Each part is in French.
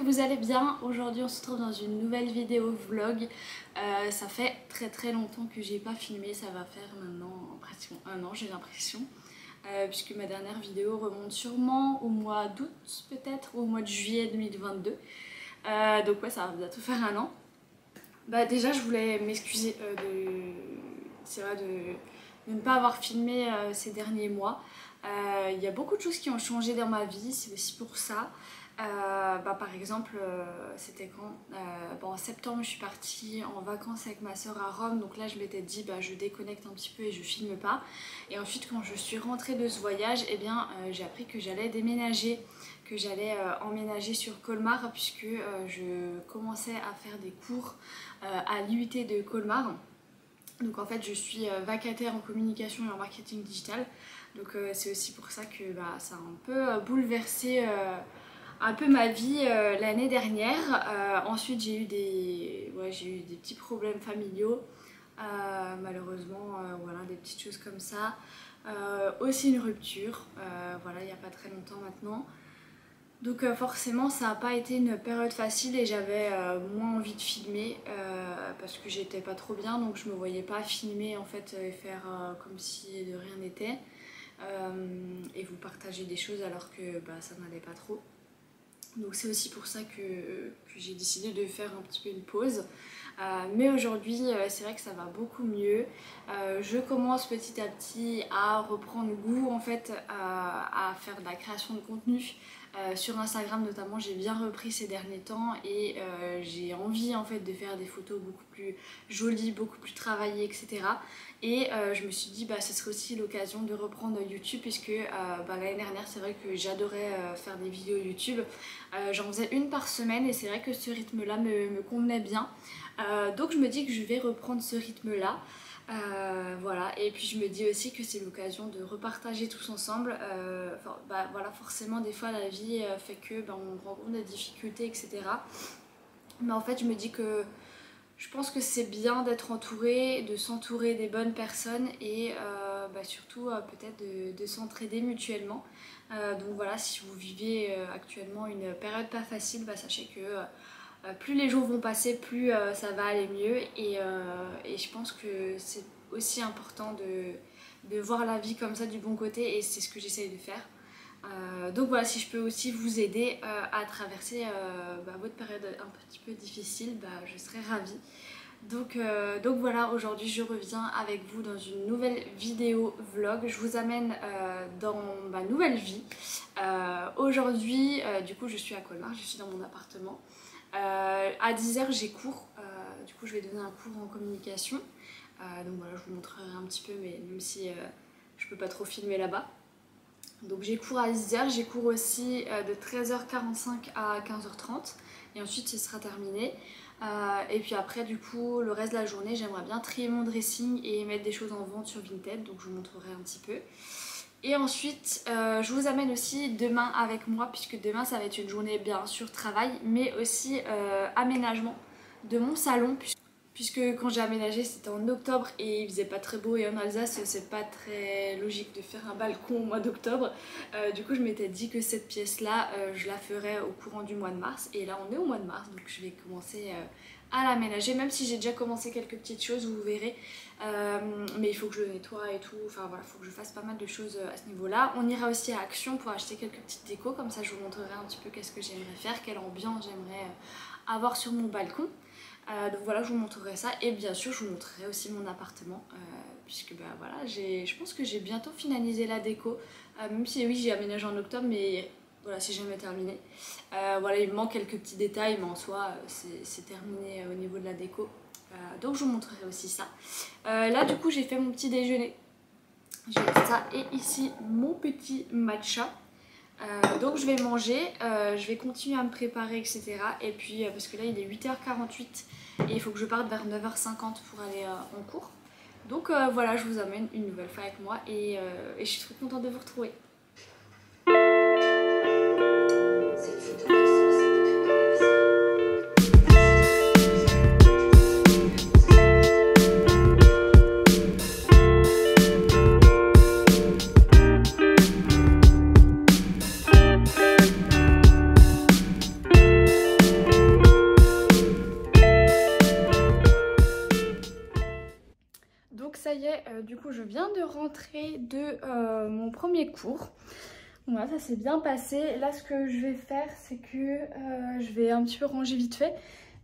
vous allez bien. Aujourd'hui on se retrouve dans une nouvelle vidéo vlog. Ça fait très longtemps que j'ai pas filmé, ça va faire maintenant pratiquement un an j'ai l'impression. Puisque ma dernière vidéo remonte sûrement au mois d'août peut-être, ou au mois de juillet 2022. Donc ouais, ça va bientôt faire un an. Bah déjà je voulais m'excuser de ne pas avoir filmé ces derniers mois. Il y a beaucoup de choses qui ont changé dans ma vie, c'est aussi pour ça. Par exemple, c'était quand en septembre je suis partie en vacances avec ma soeur à Rome, donc là je m'étais dit je déconnecte un petit peu et je filme pas. Et ensuite quand je suis rentrée de ce voyage, j'ai appris que j'allais déménager, que j'allais emménager sur Colmar, puisque je commençais à faire des cours à l'IUT de Colmar. Donc en fait je suis vacataire en communication et en marketing digital, donc c'est aussi pour ça que ça a un peu bouleversé un peu ma vie l'année dernière. Ensuite j'ai eu des petits problèmes familiaux, malheureusement, voilà, des petites choses comme ça. Aussi une rupture, voilà, il n'y a pas très longtemps maintenant. Donc forcément ça n'a pas été une période facile et j'avais moins envie de filmer parce que j'étais pas trop bien, donc je me voyais pas filmer en fait et faire comme si de rien n'était et vous partager des choses alors que ça n'allait pas trop. Donc c'est aussi pour ça que j'ai décidé de faire un petit peu une pause. Mais aujourd'hui c'est vrai que ça va beaucoup mieux. Je commence petit à petit à reprendre goût en fait à faire de la création de contenu. Sur Instagram notamment j'ai bien repris ces derniers temps et j'ai envie en fait de faire des photos beaucoup plus jolies, beaucoup plus travaillées, etc. Et je me suis dit ce serait aussi l'occasion de reprendre YouTube, puisque l'année dernière c'est vrai que j'adorais faire des vidéos YouTube. J'en faisais une par semaine et c'est vrai que ce rythme là me convenait bien. Donc je me dis que je vais reprendre ce rythme là. Voilà, et puis je me dis aussi que c'est l'occasion de repartager tous ensemble. Voilà, forcément des fois la vie fait que on rencontre des difficultés, etc. Mais en fait je me dis que je pense que c'est bien d'être entouré, de s'entourer des bonnes personnes et surtout peut-être de s'entraider mutuellement. Donc voilà, si vous vivez actuellement une période pas facile, sachez que plus les jours vont passer, plus ça va aller mieux, et je pense que c'est aussi important de voir la vie comme ça du bon côté, et c'est ce que j'essaye de faire. Donc voilà, si je peux aussi vous aider à traverser votre période un petit peu difficile, je serais ravie. Donc voilà, aujourd'hui je reviens avec vous dans une nouvelle vidéo vlog. Je vous amène dans ma nouvelle vie. Aujourd'hui du coup je suis à Colmar, je suis dans mon appartement. À 10h j'ai cours, du coup je vais donner un cours en communication. Donc voilà, je vous montrerai un petit peu, mais même si je peux pas trop filmer là-bas. Donc j'ai cours à 10h, j'ai cours aussi de 13h45 à 15h30 et ensuite ce sera terminé. Et puis après du coup le reste de la journée j'aimerais bien trier mon dressing et mettre des choses en vente sur Vinted, donc je vous montrerai un petit peu. Et ensuite je vous amène aussi demain avec moi, puisque demain ça va être une journée bien sûr travail, mais aussi aménagement de mon salon, puisque quand j'ai aménagé c'était en octobre et il faisait pas très beau, et en Alsace c'est pas très logique de faire un balcon au mois d'octobre. Du coup je m'étais dit que cette pièce là je la ferais au courant du mois de mars, et là on est au mois de mars, donc je vais commencer à l'aménager, même si j'ai déjà commencé quelques petites choses, vous verrez. Mais il faut que je le nettoie et tout, enfin voilà, il faut que je fasse pas mal de choses à ce niveau là. On ira aussi à Action pour acheter quelques petites décos, comme ça je vous montrerai un petit peu qu'est-ce que j'aimerais faire, quelle ambiance j'aimerais avoir sur mon balcon. Donc voilà, je vous montrerai ça, et bien sûr je vous montrerai aussi mon appartement, puisque voilà, je pense que j'ai bientôt finalisé la déco, même si oui j'ai aménagé en octobre, mais voilà, c'est jamais terminé. Voilà, il me manque quelques petits détails, mais en soi c'est terminé au niveau de la déco. Donc je vous montrerai aussi ça. Là du coup j'ai fait mon petit déjeuner, j'ai ça et ici mon petit matcha. Donc je vais manger, je vais continuer à me préparer, etc. Et puis parce que là il est 8h48 et il faut que je parte vers 9h50 pour aller en cours. Donc voilà, je vous amène une nouvelle fois avec moi, et je suis trop contente de vous retrouver. du coup je viens de rentrer de mon premier cours. Voilà, ça s'est bien passé. Là ce que je vais faire c'est que je vais un petit peu ranger vite fait.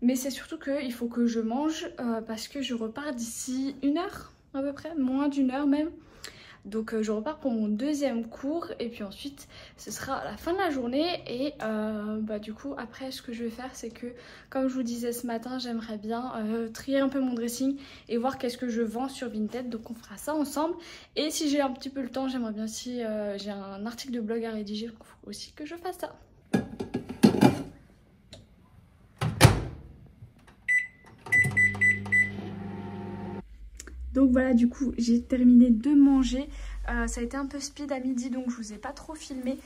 Mais c'est surtout qu'il faut que je mange parce que je repars d'ici 1 heure à peu près, moins d'1 heure même. Donc je repars pour mon deuxième cours et puis ensuite ce sera à la fin de la journée et du coup après ce que je vais faire c'est que comme je vous disais ce matin j'aimerais bien trier un peu mon dressing et voir qu'est-ce que je vends sur Vinted, donc on fera ça ensemble. Et si j'ai un petit peu le temps j'aimerais bien aussi, j'ai un article de blog à rédiger donc il faut aussi que je fasse ça. Donc voilà, du coup j'ai terminé de manger. Ça a été un peu speed à midi donc je vous ai pas trop filmé.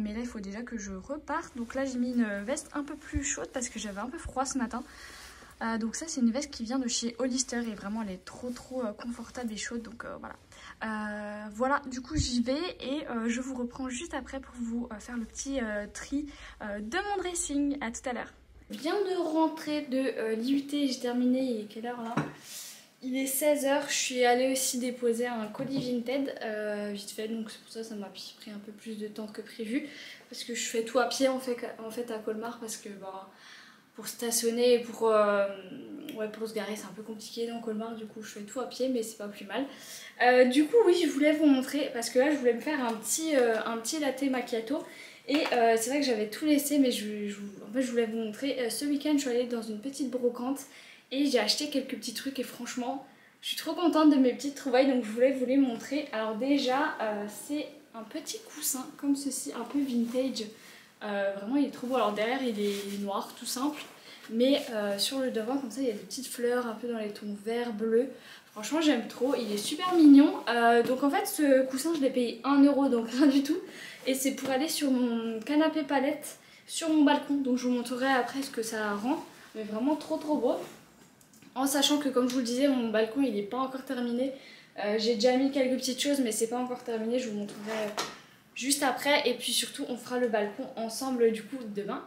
Mais là il faut déjà que je reparte. Donc là j'ai mis une veste un peu plus chaude parce que j'avais un peu froid ce matin. Donc ça c'est une veste qui vient de chez Hollister et vraiment elle est trop confortable et chaude. Donc voilà. Voilà, du coup j'y vais et je vous reprends juste après pour vous faire le petit tri de mon dressing. À tout à l'heure. Je viens de rentrer de l'IUT, j'ai terminé, il est quelle heure là ? Il est 16h, je suis allée aussi déposer un colis Vinted vite fait, donc c'est pour ça que ça m'a pris un peu plus de temps que prévu. Parce que je fais tout à pied en fait à Colmar parce que pour stationner et pour se garer c'est un peu compliqué dans Colmar, du coup je fais tout à pied mais c'est pas plus mal. Du coup oui je voulais vous montrer parce que là je voulais me faire un petit latte macchiato. Et c'est vrai que j'avais tout laissé mais en fait je voulais vous montrer. Ce week-end je suis allée dans une petite brocante. Et j'ai acheté quelques petits trucs et franchement, je suis trop contente de mes petites trouvailles donc je voulais vous les montrer. Alors déjà, c'est un petit coussin comme ceci, un peu vintage. Vraiment, il est trop beau. Alors derrière, il est noir, tout simple. Mais sur le devant, comme ça, il y a des petites fleurs un peu dans les tons vert, bleu. Franchement, j'aime trop. Il est super mignon. Donc en fait, ce coussin, je l'ai payé 1 euro, donc rien du tout. Et c'est pour aller sur mon canapé palette, sur mon balcon. Donc je vous montrerai après ce que ça rend. Mais vraiment trop beau. En sachant que comme je vous le disais mon balcon il n'est pas encore terminé. J'ai déjà mis quelques petites choses mais c'est pas encore terminé, je vous montrerai juste après. Et puis surtout on fera le balcon ensemble du coup demain.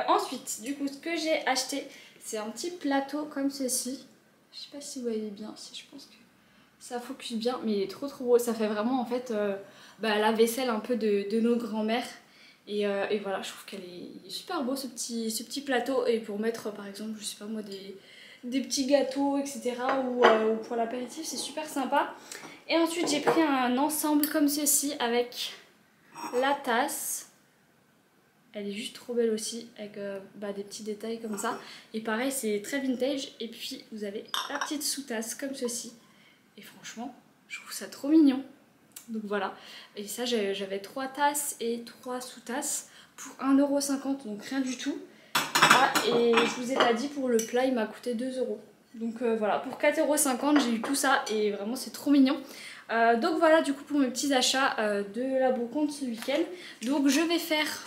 Ensuite du coup ce que j'ai acheté c'est un petit plateau comme ceci. Je sais pas si vous voyez bien, si je pense que ça focus bien mais il est trop beau. Ça fait vraiment en fait la vaisselle un peu de nos grands-mères. Et voilà, je trouve qu'il est super beau ce petit plateau. Et pour mettre par exemple, je sais pas moi, des petits gâteaux, etc. ou pour l'apéritif, c'est super sympa. Et ensuite j'ai pris un ensemble comme ceci avec la tasse. Elle est juste trop belle aussi, avec des petits détails comme ça. Et pareil, c'est très vintage. Et puis vous avez la petite sous-tasse comme ceci. Et franchement, je trouve ça trop mignon. Donc voilà, et ça j'avais 3 tasses et 3 sous-tasses pour 1,50 €, donc rien du tout. Ah, et je vous ai pas dit, pour le plat il m'a coûté 2 €. Donc voilà, pour 4,50 € j'ai eu tout ça et vraiment c'est trop mignon. Donc voilà du coup pour mes petits achats de la brocante ce week-end. Donc je vais faire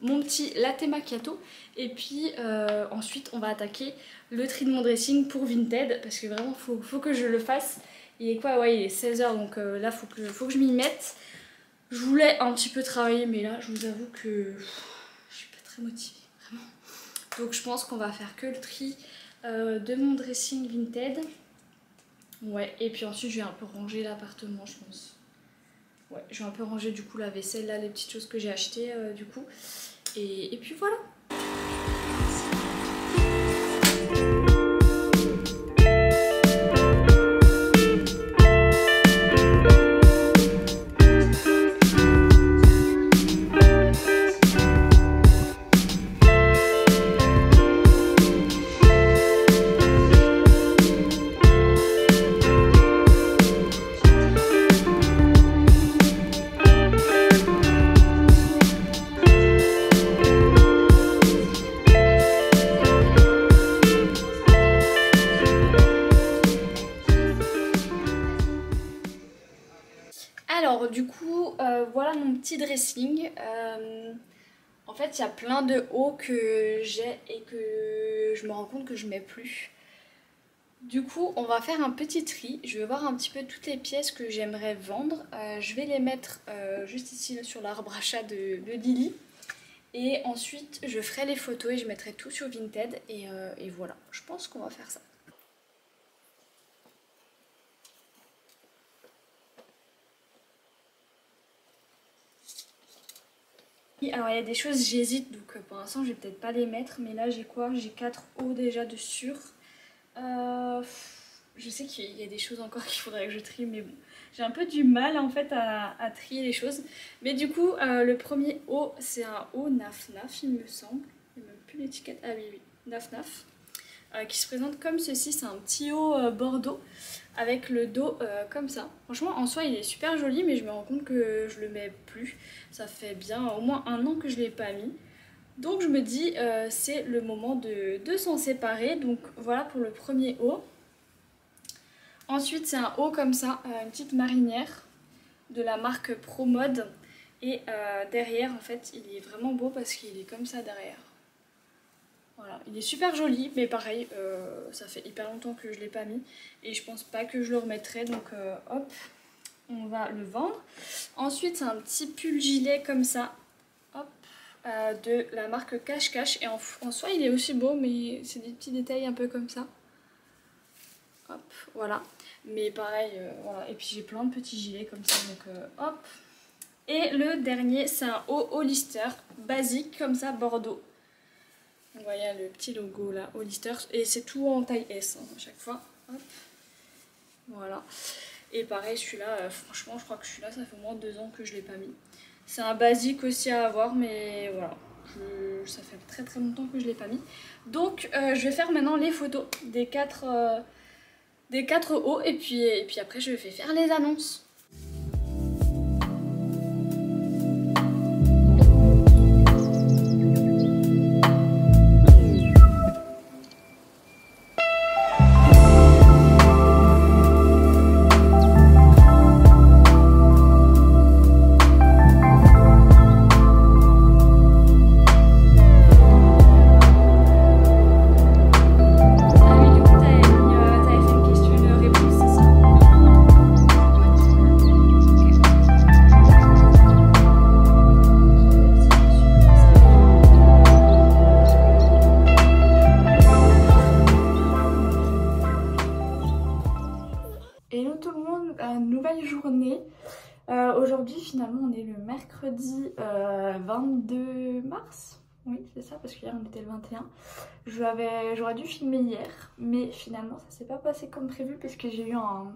mon petit latte macchiato et puis ensuite on va attaquer le tri de mon dressing pour Vinted parce que vraiment faut que je le fasse. Il est quoi? Ouais, il est 16h donc là faut que je m'y mette. Je voulais un petit peu travailler mais là je vous avoue que je suis pas très motivée vraiment. Donc je pense qu'on va faire que le tri de mon dressing Vinted. Ouais, et puis ensuite je vais un peu ranger l'appartement je pense. Ouais, je vais un peu ranger du coup la vaisselle là, les petites choses que j'ai achetées du coup. Et puis voilà. Alors du coup voilà mon petit dressing. En fait il y a plein de hauts que j'ai et que je me rends compte que je mets plus. Du coup on va faire un petit tri. Je vais voir un petit peu toutes les pièces que j'aimerais vendre. Je vais les mettre juste ici sur l'arbre à chat de Lily. Et ensuite je ferai les photos et je mettrai tout sur Vinted. Et voilà, je pense qu'on va faire ça. Alors il y a des choses j'hésite, donc pour l'instant je vais peut-être pas les mettre, mais là j'ai quoi? J'ai 4 hauts déjà de sûr. Je sais qu'il y a des choses encore qu'il faudrait que je trie, mais bon, j'ai un peu du mal en fait à trier les choses. Mais du coup le premier haut c'est un haut Naf Naf il me semble, il n'y a même plus l'étiquette, ah oui Naf Naf. Qui se présente comme ceci, c'est un petit haut bordeaux avec le dos comme ça. Franchement en soi il est super joli, mais je me rends compte que je le mets plus. Ça fait bien au moins 1 an que je ne l'ai pas mis. Donc je me dis c'est le moment de s'en séparer. Donc voilà pour le premier haut. Ensuite c'est un haut comme ça, une petite marinière de la marque Pro Mode. Et derrière en fait il est vraiment beau parce qu'il est comme ça derrière. Voilà, il est super joli, mais pareil, ça fait hyper longtemps que je ne l'ai pas mis et je pense pas que je le remettrai, donc hop, on va le vendre. Ensuite, c'est un petit pull gilet comme ça, hop, de la marque Cache Cache, et en soi il est aussi beau, mais c'est des petits détails un peu comme ça. Hop, voilà, mais pareil, voilà, et puis j'ai plein de petits gilets comme ça, donc hop. Et le dernier, c'est un haut Hollister, basique comme ça, bordeaux. Vous voyez le petit logo là, Hollister, et c'est tout en taille S hein, à chaque fois. Hop. Voilà. Et pareil, celui-là, franchement, je crois que celui-là, ça fait au moins 2 ans que je ne l'ai pas mis. C'est un basique aussi à avoir, mais voilà. Ça fait très très longtemps que je ne l'ai pas mis. Donc, je vais faire maintenant les photos des 4 hauts, et puis après, je vais faire les annonces. Hello tout le monde, nouvelle journée. Aujourd'hui finalement on est le mercredi 22 mars. Oui c'est ça parce qu'hier on était le 21. J'aurais dû filmer hier mais finalement ça s'est pas passé comme prévu parce que j'ai eu un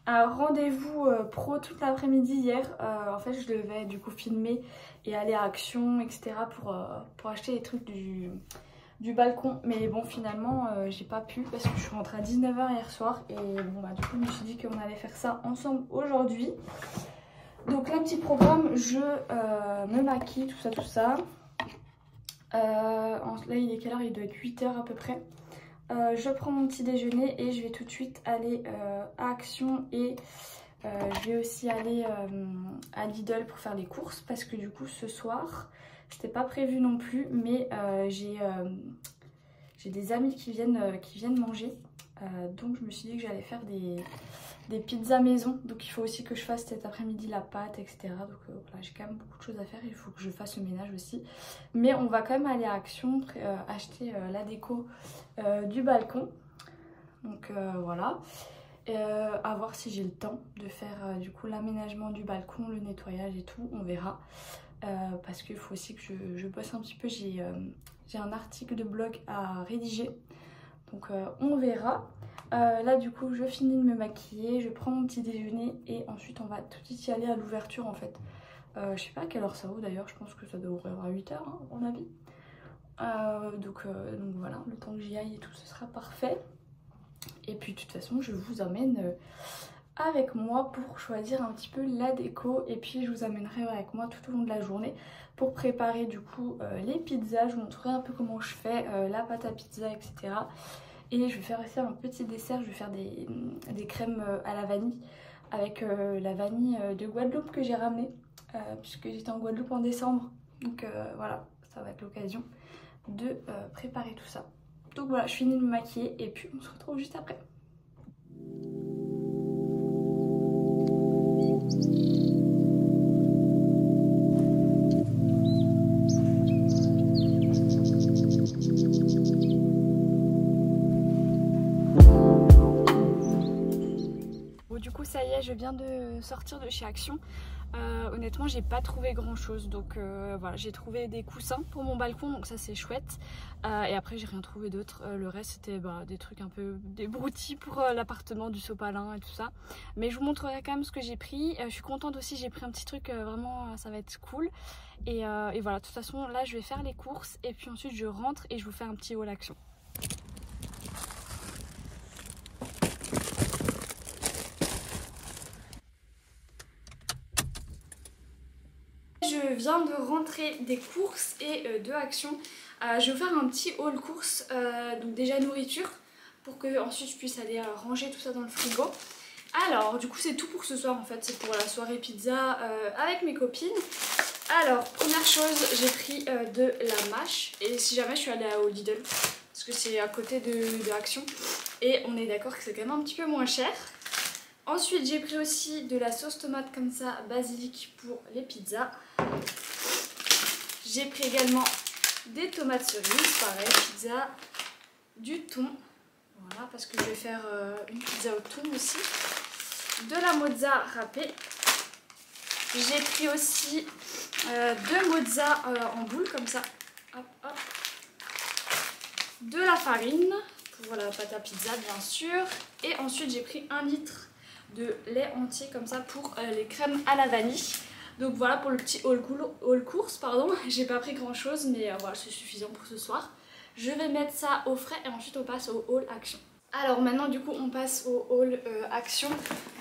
rendez-vous pro toute l'après-midi hier. En fait je devais du coup filmer et aller à Action etc. pour acheter les trucs du balcon, mais bon finalement j'ai pas pu parce que je suis rentrée à 19 h hier soir et bon bah du coup je me suis dit qu'on allait faire ça ensemble aujourd'hui. Donc là petit programme, je me maquille, tout ça. Là il est quelle heure? Il doit être 8 h à peu près. Je prends mon petit déjeuner et je vais tout de suite aller à Action et je vais aussi aller à Lidl pour faire les courses parce que du coup ce soir c'était pas prévu non plus, mais j'ai des amis qui viennent manger. Donc je me suis dit que j'allais faire des pizzas maison. Donc il faut aussi que je fasse cet après-midi la pâte, etc. Donc voilà, j'ai quand même beaucoup de choses à faire. Il faut que je fasse le ménage aussi. Mais on va quand même aller à Action, acheter la déco du balcon. Donc voilà. À voir si j'ai le temps de faire du coup l'aménagement du balcon, le nettoyage et tout. On verra. Parce qu'il faut aussi que je bosse un petit peu, j'ai un article de blog à rédiger, donc on verra. Là du coup je finis de me maquiller, je prends mon petit déjeuner et ensuite on va tout de suite y aller à l'ouverture en fait. Je sais pas à quelle heure ça ouvre d'ailleurs, je pense que ça doit ouvrir à 8 h hein, à mon avis. Donc voilà, le temps que j'y aille et tout ce sera parfait. Et puis de toute façon je vous emmène avec moi pour choisir un petit peu la déco et puis je vous amènerai avec moi tout au long de la journée pour préparer du coup les pizzas. Je vous montrerai un peu comment je fais la pâte à pizza etc. Et je vais faire aussi un petit dessert, je vais faire des crèmes à la vanille avec la vanille de Guadeloupe que j'ai ramenée puisque j'étais en Guadeloupe en décembre. Donc voilà, ça va être l'occasion de préparer tout ça. Donc voilà, je finis de me maquiller et puis on se retrouve juste après. Bon, du coup ça y est, je viens de sortir de chez Action. honnêtement j'ai pas trouvé grand chose, donc voilà, j'ai trouvé des coussins pour mon balcon, donc ça c'est chouette, et après j'ai rien trouvé d'autre. Le reste c'était des trucs un peu des broutilles pour l'appartement, du sopalin et tout ça, mais je vous montrerai quand même ce que j'ai pris. Je suis contente aussi, j'ai pris un petit truc vraiment, ça va être cool, et voilà, de toute façon là je vais faire les courses et puis ensuite je rentre et je vous fais un petit haul action. Je viens de rentrer des courses et de Action. Je vais faire un petit haul courses, donc déjà nourriture, pour que ensuite je puisse aller ranger tout ça dans le frigo. Alors du coup c'est tout pour ce soir en fait, c'est pour la soirée pizza avec mes copines. Alors première chose, j'ai pris de la mâche, et si jamais je suis allée au Lidl, parce que c'est à côté de Action, et on est d'accord que c'est quand même un petit peu moins cher. Ensuite j'ai pris aussi de la sauce tomate comme ça, basilic pour les pizzas. J'ai pris également des tomates cerises, pareil, pizza, du thon, voilà, parce que je vais faire une pizza au thon aussi, de la mozza râpée. J'ai pris aussi deux mozza en boule comme ça, hop, hop. De la farine pour la pâte à pizza bien sûr, et ensuite j'ai pris 1 litre de lait entier comme ça pour les crèmes à la vanille. Donc voilà pour le petit haul course, pardon. J'ai pas pris grand chose, mais voilà, c'est suffisant pour ce soir. Je vais mettre ça au frais et ensuite on passe au haul action. Alors maintenant du coup on passe au haul action.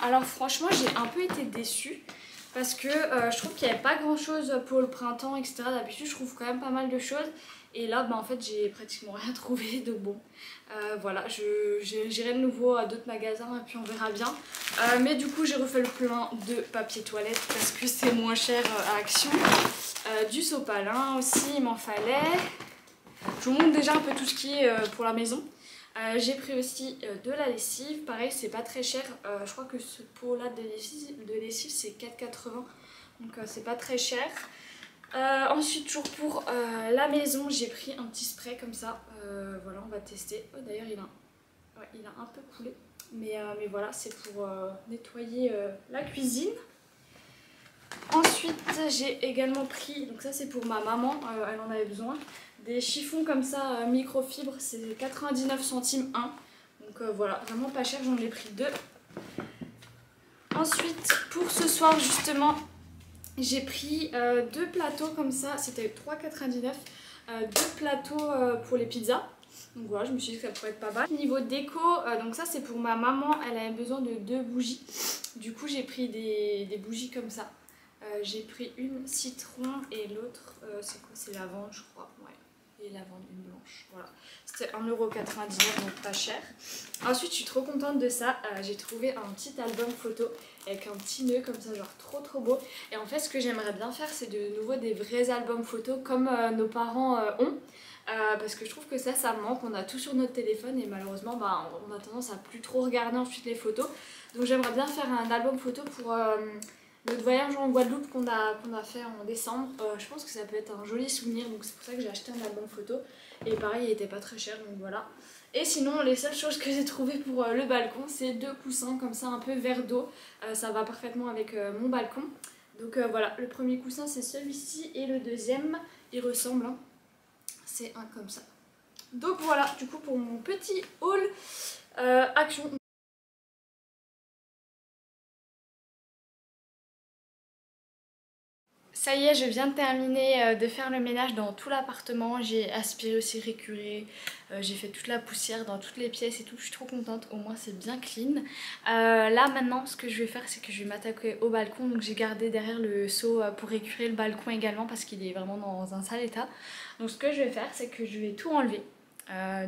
Alors franchement j'ai un peu été déçue parce que je trouve qu'il n'y avait pas grand chose pour le printemps, etc. D'habitude je trouve quand même pas mal de choses. Et là en fait j'ai pratiquement rien trouvé, donc bon voilà, j'irai de nouveau à d'autres magasins et puis on verra bien. Mais du coup j'ai refait le plein de papier toilette parce que c'est moins cher à Action. Du sopalin aussi il m'en fallait. Je vous montre déjà un peu tout ce qui est pour la maison. J'ai pris aussi de la lessive, pareil c'est pas très cher, je crois que ce pot là de lessive c'est 4,80 €, donc c'est pas très cher. Ensuite toujours pour la maison j'ai pris un petit spray comme ça, voilà on va tester. Oh, d'ailleurs il a un peu coulé, mais voilà c'est pour nettoyer la cuisine. Ensuite j'ai également pris, donc ça c'est pour ma maman, elle en avait besoin, des chiffons comme ça microfibre, c'est 99 centimes 1, donc voilà vraiment pas cher, j'en ai pris 2. Ensuite pour ce soir justement j'ai pris 2 plateaux comme ça, c'était 3,99 €, 2 plateaux pour les pizzas. Donc voilà, je me suis dit que ça pourrait être pas mal. Niveau déco, donc ça c'est pour ma maman, elle avait besoin de 2 bougies. Du coup j'ai pris des bougies comme ça. J'ai pris une citron et l'autre, c'est quoi? C'est lavande je crois, ouais. Et lavande, une blanche, voilà. C'était 1,99 €, donc pas cher. Ensuite je suis trop contente de ça, j'ai trouvé un petit album photo avec un petit nœud comme ça, genre trop beau. Et en fait ce que j'aimerais bien faire c'est de nouveau des vrais albums photos comme nos parents ont. Parce que je trouve que ça me manque, on a tout sur notre téléphone et malheureusement on a tendance à plus trop regarder ensuite les photos. Donc j'aimerais bien faire un album photo pour notre voyage en Guadeloupe qu'on a fait en décembre. Je pense que ça peut être un joli souvenir, donc c'est pour ça que j'ai acheté un album photo. Et pareil il était pas très cher, donc voilà. Et sinon les seules choses que j'ai trouvées pour le balcon c'est 2 coussins comme ça un peu vert d'eau. Ça va parfaitement avec mon balcon. Donc voilà, le premier coussin c'est celui-ci et le deuxième il ressemble, hein. C'est un comme ça. Donc voilà du coup pour mon petit haul Action. Ça y est, je viens de terminer de faire le ménage dans tout l'appartement. J'ai aspiré aussi, récuré, j'ai fait toute la poussière dans toutes les pièces et tout. Je suis trop contente, au moins c'est bien clean. Là maintenant, ce que je vais faire, c'est que je vais m'attaquer au balcon. Donc j'ai gardé derrière le seau pour récurer le balcon également parce qu'il est vraiment dans un sale état. Donc ce que je vais faire, c'est que je vais tout enlever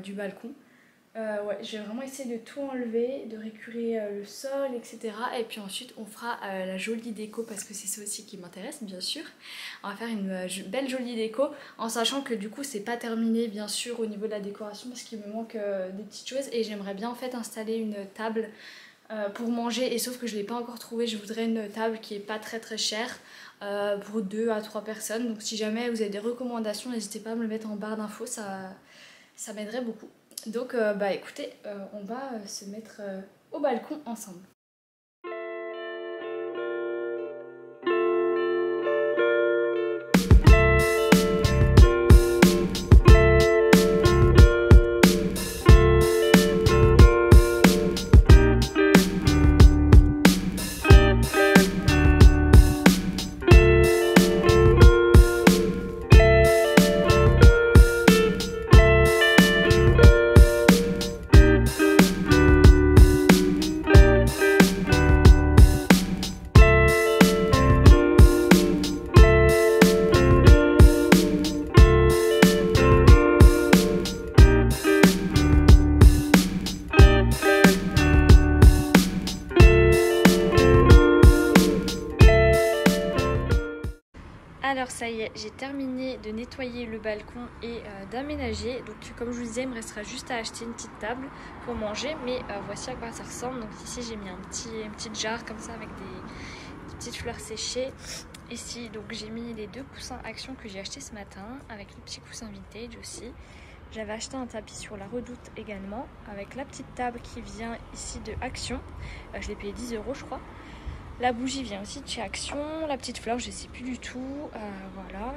du balcon. Ouais, je vais vraiment essayer de tout enlever, de récurer le sol, etc. Et puis ensuite on fera la jolie déco parce que c'est ça aussi qui m'intéresse bien sûr. On va faire une belle jolie déco en sachant que du coup c'est pas terminé bien sûr au niveau de la décoration parce qu'il me manque des petites choses et j'aimerais bien en fait installer une table pour manger, et sauf que je l'ai pas encore trouvé. Je voudrais une table qui est pas très chère pour 2 à 3 personnes. Donc si jamais vous avez des recommandations, n'hésitez pas à me le mettre en barre d'infos, ça m'aiderait beaucoup. Donc écoutez, on va se mettre au balcon ensemble. Alors ça y est, j'ai terminé de nettoyer le balcon et d'aménager. Donc comme je vous disais, il me restera juste à acheter une petite table pour manger. Mais voici à quoi ça ressemble. Donc ici j'ai mis un petit jar comme ça avec des petites fleurs séchées. Ici donc j'ai mis les 2 coussins Action que j'ai acheté ce matin avec le petit coussin vintage aussi. J'avais acheté un tapis sur la Redoute également avec la petite table qui vient ici de Action. Je l'ai payé 10 € je crois. La bougie vient aussi de chez Action, la petite fleur je sais plus du tout, voilà.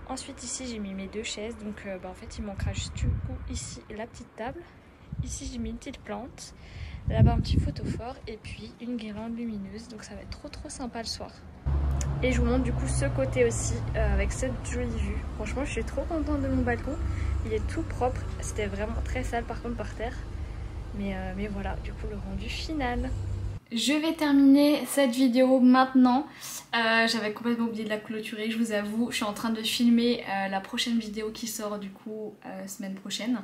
Ensuite ici j'ai mis mes 2 chaises, donc en fait il manquera juste du coup ici la petite table. Ici j'ai mis une petite plante, là-bas un petit photophore et puis une guirlande lumineuse, donc ça va être trop sympa le soir. Et je vous montre du coup ce côté aussi avec cette jolie vue. Franchement je suis trop contente de mon balcon, il est tout propre, c'était vraiment très sale par contre par terre. Mais voilà du coup le rendu final. Je vais terminer cette vidéo maintenant. J'avais complètement oublié de la clôturer, je vous avoue. Je suis en train de filmer la prochaine vidéo qui sort du coup semaine prochaine.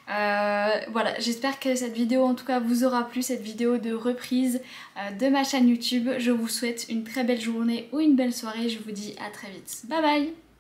Voilà, j'espère que cette vidéo en tout cas vous aura plu, cette vidéo de reprise de ma chaîne YouTube. Je vous souhaite une très belle journée ou une belle soirée. Je vous dis à très vite. Bye bye!